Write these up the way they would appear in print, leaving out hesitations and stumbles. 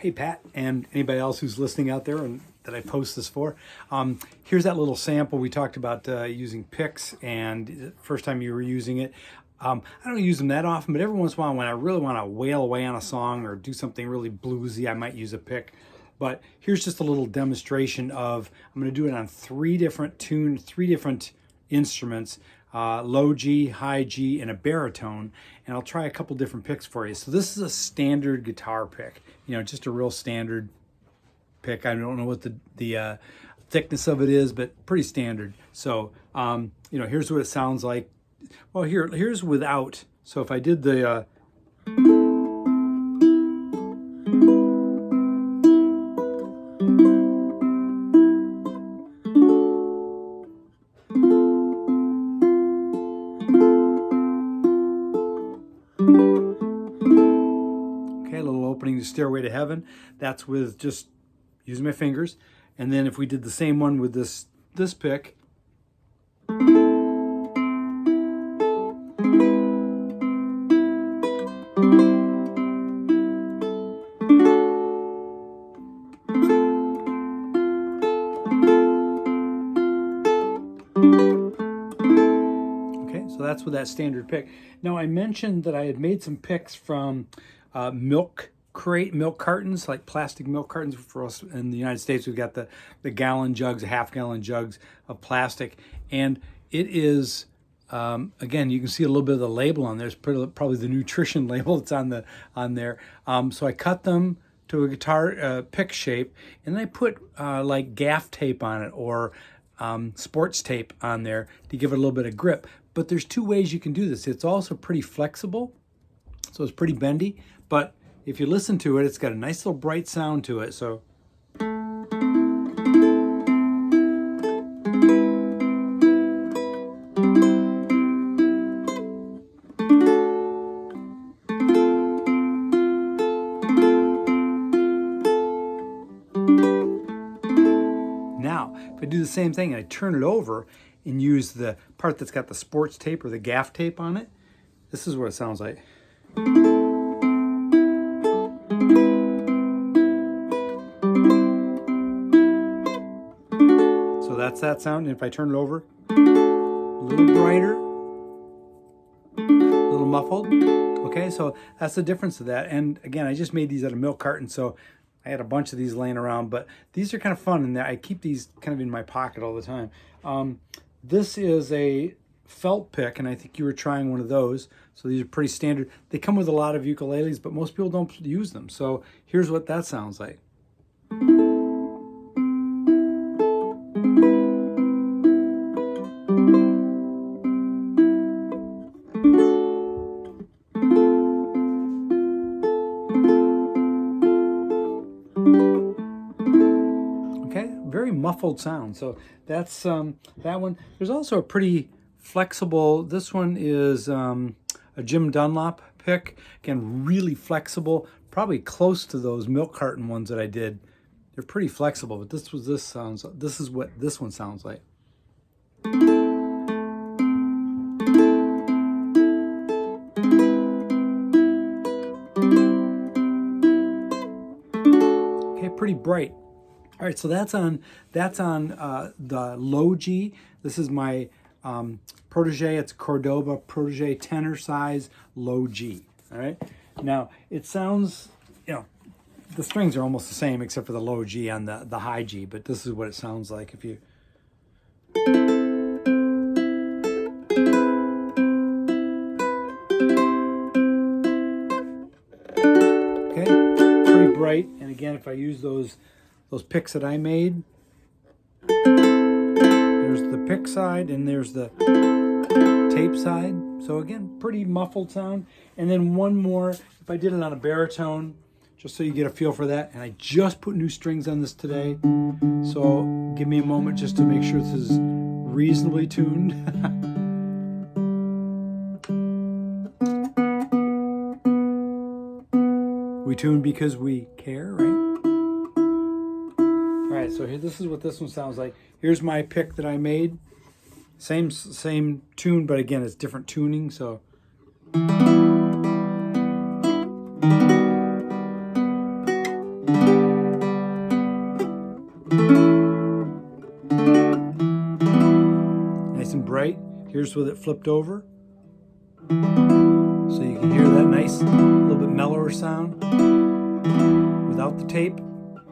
Hey, Pat, and anybody else who's listening out there and that I post this for. Here's that little sample. We talked about using picks, and the first time you were using it. I don't use them that often, but every once in a while when I really want to wail away on a song or do something really bluesy, I might use a pick. But here's just a little demonstration of, I'm going to do it on three different instruments, low G, high G, and a baritone, and I'll try a couple different picks for you. So this is a standard guitar pick, just a real standard pick. I don't know what the thickness of it is, but pretty standard. So, here's what it sounds like. Well, here's without. So if I did the a little opening to Stairway to Heaven. That's with just using my fingers. And then if we did the same one with this pick. Okay, so that's with that standard pick. Now I mentioned that I had made some picks from milk cartons, like plastic milk cartons. For us in the United States, we've got the gallon jugs, half-gallon jugs of plastic, and it is again, you can see a little bit of the label on there. It's probably the nutrition label that's on there. So I cut them to a guitar pick shape, and then I put like Gaffe tape on it or sports tape on there to give it a little bit of grip. But there's two ways you can do this. It's also pretty flexible, so it's pretty bendy, but if you listen to it, it's got a nice little bright sound to it. So now, if I do the same thing and I turn it over and use the part that's got the sports tape or the Gaffe tape on it, this is what it sounds like. So that's that sound. And if I turn it over, a little brighter, a little muffled. Okay, so that's the difference of that. And again, I just made these out of milk cartons, so I had a bunch of these laying around, but these are kind of fun, and I keep these kind of in my pocket all the time. This is a felt pick, and I think you were trying one of those. So these are pretty standard. They come with a lot of ukuleles, but most people don't use them. So here's what that sounds like. Okay, very muffled sound. So that's that one. There's also a pretty flexible, this one is a Jim Dunlop pick. Again, really flexible, probably close to those milk carton ones that I did. They're pretty flexible, but this is what this one sounds like. Okay, pretty bright. All right, so that's on the low G. This is my Protege. It's Cordoba Protege tenor size low G. All right. Now it sounds, the strings are almost the same except for the low G on the high G. But this is what it sounds like if you. Okay, pretty bright. And again, if I use those picks that I made, there's the pick side and there's the tape side. So again, pretty muffled sound. And then one more, if I did it on a baritone, just so you get a feel for that. And I just put new strings on this today. So give me a moment just to make sure this is reasonably tuned. We tune because we care, right? All right, so here, this is what this one sounds like. Here's my pick that I made. Same tune, but again, it's different tuning, so. Here's with it flipped over. So you can hear that nice, little bit mellower sound without the tape,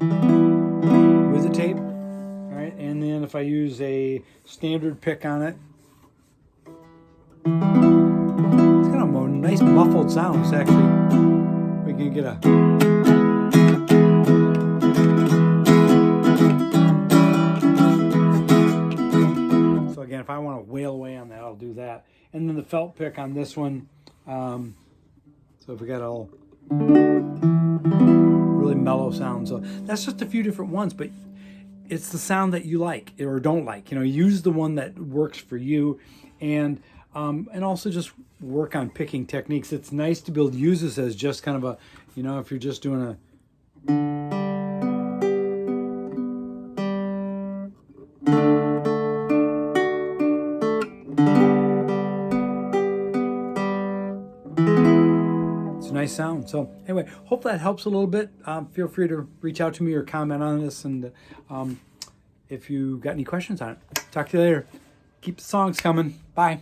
with the tape. All right, and then if I use a standard pick on it, it's kind of a nice muffled sound. It's actually, we can get a... So again, if I want to wail away on that, I'll do that. And then the felt pick on this one, so if we got all really mellow sound. So that's just a few different ones, but it's the sound that you like or don't like. You know, use the one that works for you, and also just work on picking techniques. It's nice to be able to use this as just kind of a, you know, if you're just doing a... It's a nice sound. So anyway, hope that helps a little bit. Feel free to reach out to me or comment on this, and if you got any questions on it. Talk to you later. Keep the songs coming. Bye.